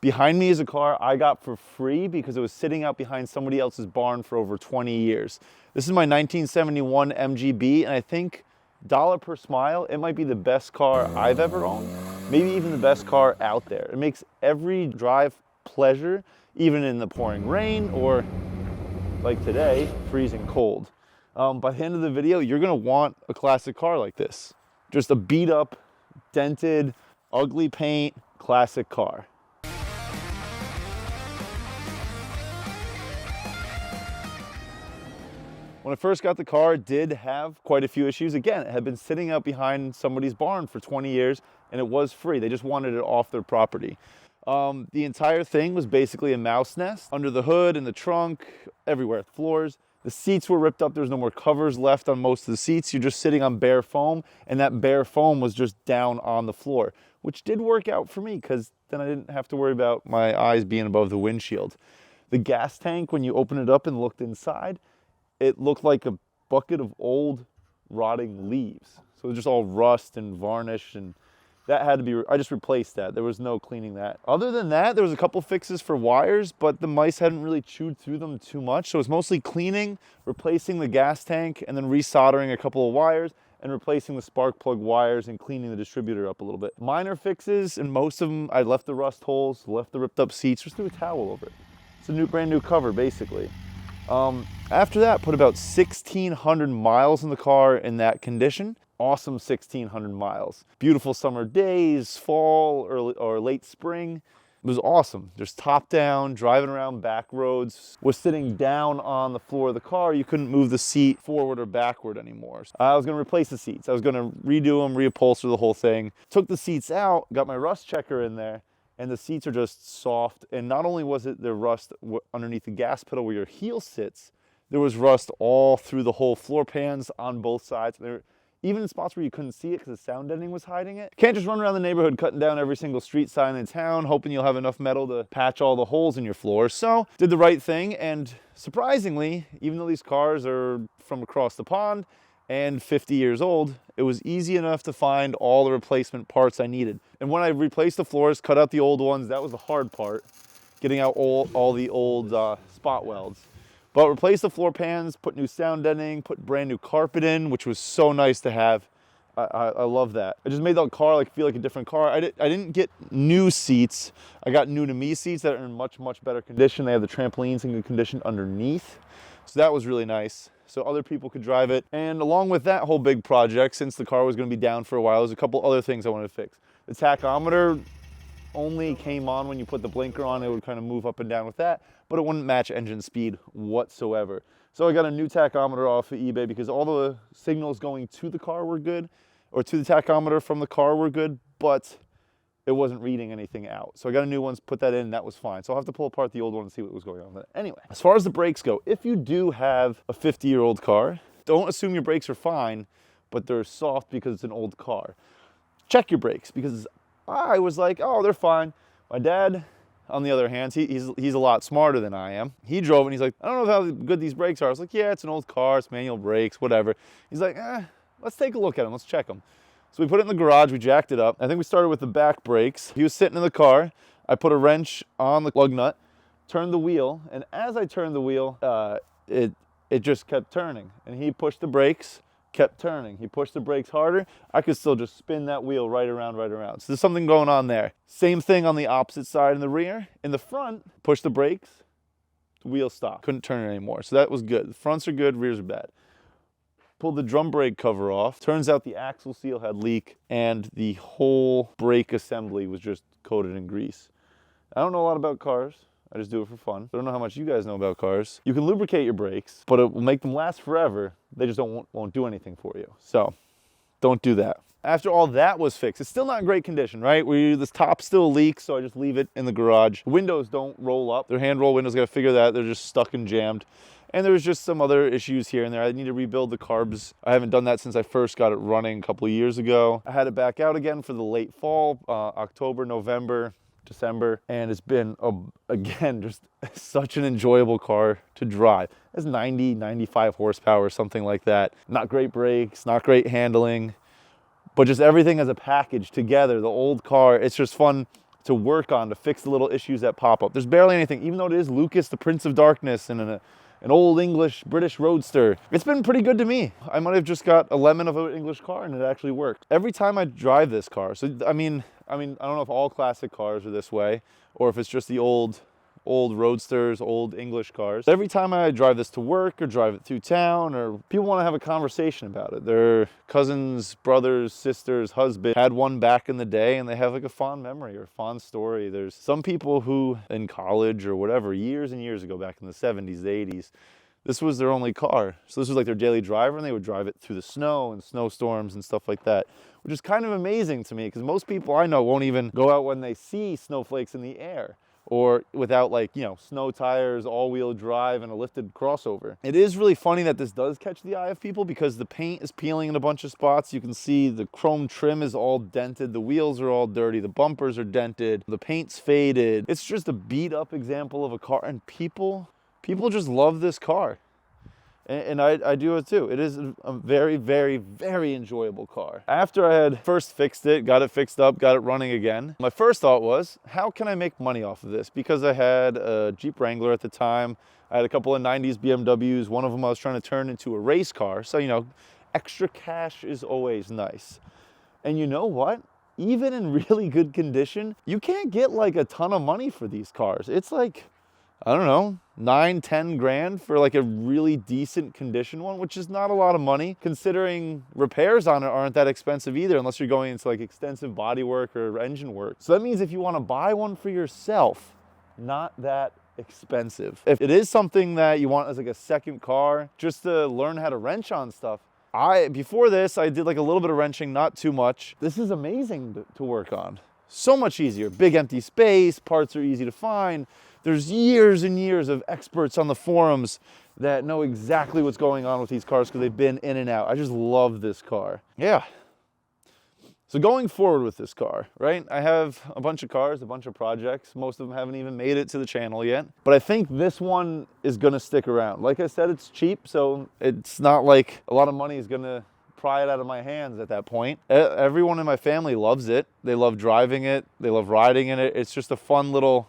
Behind me is a car I got for free because it was sitting out behind somebody else's barn for over 20 years. This is my 1971 MGB, and I think dollar per smile, it might be the best car I've ever owned, maybe even the best car out there. It makes every drive pleasure, even in the pouring rain or, like today, freezing cold. By the end of the video, you're gonna want a classic car like this. Just a beat up, dented, ugly paint, classic car. When I first got the car, it did have quite a few issues. Again, it had been sitting out behind somebody's barn for 20 years and it was free. They just wanted it off their property. The entire thing was basically a mouse nest under the hood, in the trunk, everywhere, floors. The seats were ripped up. There was no more covers left on most of the seats. You're just sitting on bare foam, and that bare foam was just down on the floor, which did work out for me because then I didn't have to worry about my eyes being above the windshield. The gas tank, when you open it up and looked inside, it looked like a bucket of old rotting leaves. So it was just all rust and varnish, and that had to be, I just replaced that. There was no cleaning that. Other than that, there was a couple fixes for wires, but the mice hadn't really chewed through them too much. So it was mostly cleaning, replacing the gas tank, and then resoldering a couple of wires and replacing the spark plug wires and cleaning the distributor up a little bit. Minor fixes, and most of them, I left the rust holes, left the ripped up seats, just threw a towel over it. It's a brand new cover, basically. After that, put about 1,600 miles in the car in that condition. Awesome 1,600 miles. Beautiful summer days, fall or late spring. It was awesome. Just top down, driving around back roads. Was sitting down on the floor of the car. You couldn't move the seat forward or backward anymore. I was gonna replace the seats. I was gonna redo them, reupholster the whole thing. Took the seats out, got my rust checker in there, and the seats are just soft. And not only was it the rust underneath the gas pedal where your heel sits, there was rust all through the whole floor pans on both sides. Even in spots where you couldn't see it because the sound deadening was hiding it. You can't just run around the neighborhood cutting down every single street sign in town, hoping you'll have enough metal to patch all the holes in your floor. So did the right thing, and surprisingly, even though these cars are from across the pond and 50 years old, it was easy enough to find all the replacement parts I needed. And when I replaced the floors, cut out the old ones, that was the hard part, getting out all the old spot welds. But replaced the floor pans, put new sound deadening, put brand new carpet in, which was so nice to have. I love that. I just made that car feel like a different car. I didn't get new seats. I got new to me seats that are in much, much better condition. They have the trampolines in good condition underneath. So that was really nice. So other people could drive it. And along with that whole big project, since the car was gonna be down for a while, there's a couple other things I wanted to fix. The tachometer only came on when you put the blinker on. It would kind of move up and down with that, but it wouldn't match engine speed whatsoever. So I got a new tachometer off of eBay because all the signals going to the car were good, or to the tachometer from the car were good, but it wasn't reading anything out. So I got a new one, put that in, and that was fine. So I'll have to pull apart the old one and see what was going on with it. Anyway, as far as the brakes go, if you do have a 50-year-old car, don't assume your brakes are fine, but they're soft because it's an old car. Check your brakes, because I was like, oh, they're fine. My dad, on the other hand, he's a lot smarter than I am. He drove and he's like, I don't know how good these brakes are. I was like, yeah, it's an old car, it's manual brakes, whatever. He's like, let's take a look at them, let's check them. So we put it in the garage, we jacked it up. I think we started with the back brakes. He was sitting in the car. I put a wrench on the lug nut, turned the wheel, and as I turned the wheel, it just kept turning. And he pushed the brakes, kept turning. He pushed the brakes harder. I could still just spin that wheel right around. So there's something going on there. Same thing on the opposite side in the rear. In the front, push the brakes, the wheel stopped. Couldn't turn it anymore. So that was good. The fronts are good, rears are bad. Pulled the drum brake cover off. Turns out the axle seal had leak and the whole brake assembly was just coated in grease. I don't know a lot about cars. I just do it for fun. I don't know how much you guys know about cars. You can lubricate your brakes, but it will make them last forever. They just won't do anything for you. So don't do that. After all that was fixed, it's still not in great condition, right? This top still leaks, so I just leave it in the garage. Windows don't roll up. They're hand roll windows, gotta figure that. They're just stuck and jammed. And there's just some other issues here and there. I need to rebuild the carbs. I haven't done that since I first got it running a couple of years ago. I had it back out again for the late fall, October, November, December, and it's been, again, just such an enjoyable car to drive. It's 90, 95 horsepower, something like that. Not great brakes, not great handling, but just everything as a package together. The old car, it's just fun to work on to fix the little issues that pop up. There's barely anything, even though it is Lucas, the Prince of Darkness, and an old English British roadster. It's been pretty good to me. I might have just got a lemon of an English car and it actually worked. Every time I drive this car, so I mean, I don't know if all classic cars are this way or if it's just the old roadsters, old English cars. Every time I drive this to work or drive it through town, or people want to have a conversation about it. Their cousins, brothers, sisters, husband had one back in the day and they have like a fond memory or fond story. There's some people who in college or whatever, years and years ago, back in the 70s, the 80s, this was their only car. So this was like their daily driver and they would drive it through the snow and snowstorms and stuff like that, which is kind of amazing to me because most people I know won't even go out when they see snowflakes in the air, or without, like, you know, snow tires, all-wheel drive, and a lifted crossover. It is really funny that this does catch the eye of people because the paint is peeling in a bunch of spots. You can see the chrome trim is all dented, the wheels are all dirty, the bumpers are dented, the paint's faded. It's just a beat-up example of a car, and people just love this car. And I do it too. It is a very, very, very enjoyable car. After I had first fixed it, got it fixed up, got it running again, my first thought was, how can I make money off of this? Because I had a Jeep Wrangler at the time. I had a couple of 90s BMWs. One of them I was trying to turn into a race car. So, you know, extra cash is always nice. And you know what? Even in really good condition, you can't get like a ton of money for these cars. It's like, I don't know, 9-10 grand for like a really decent condition one, which is not a lot of money considering repairs on it aren't that expensive either, unless you're going into like extensive body work or engine work. So that means if you want to buy one for yourself, not that expensive. If it is something that you want as like a second car, just to learn how to wrench on stuff, before this, I did like a little bit of wrenching, not too much. This is amazing to work on. So much easier. Big empty space, parts are easy to find. There's years and years of experts on the forums that know exactly what's going on with these cars because they've been in and out. I just love this car. Yeah. So going forward with this car, right? I have a bunch of cars, a bunch of projects. Most of them haven't even made it to the channel yet. But I think this one is going to stick around. Like I said, it's cheap, so it's not like a lot of money is going to pry it out of my hands at that point. Everyone in my family loves it. They love driving it. They love riding in it. It's just a fun little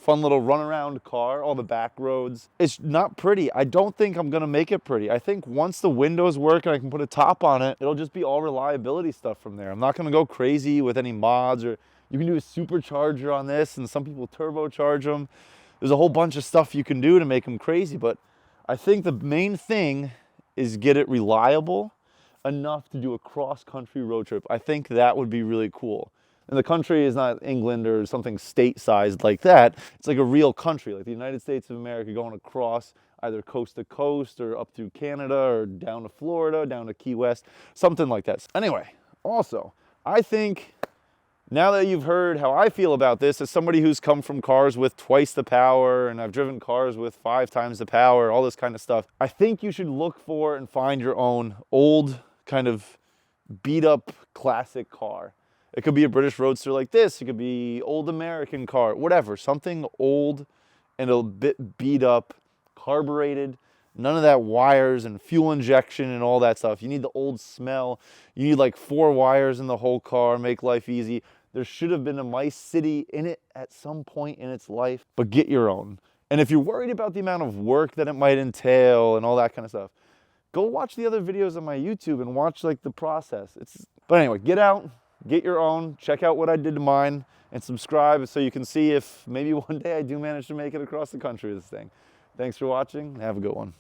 run around car, all the back roads. It's not pretty. I don't think I'm gonna make it pretty. I think once the windows work and I can put a top on it, it'll just be all reliability stuff from there. I'm not gonna go crazy with any mods, or you can do a supercharger on this and some people turbocharge them. There's a whole bunch of stuff you can do to make them crazy, but I think the main thing is get it reliable enough to do a cross-country road trip. I think that would be really cool. And the country is not England or something state-sized like that. It's like a real country, like the United States of America, going across either coast to coast or up through Canada or down to Florida, down to Key West, something like that. Anyway, also, I think now that you've heard how I feel about this, as somebody who's come from cars with twice the power, and I've driven cars with 5 times the power, all this kind of stuff, I think you should look for and find your own old kind of beat-up classic car. It could be a British roadster like this. It could be old American car, whatever. Something old and a bit beat up, carbureted. None of that wires and fuel injection and all that stuff. You need the old smell. You need like 4 wires in the whole car, make life easy. There should have been a Mice City in it at some point in its life, but get your own. And if you're worried about the amount of work that it might entail and all that kind of stuff, go watch the other videos on my YouTube and watch like the process. But anyway, get out. Get your own, check out what I did to mine, and subscribe so you can see if maybe one day I do manage to make it across the country with this thing. Thanks for watching, and have a good one.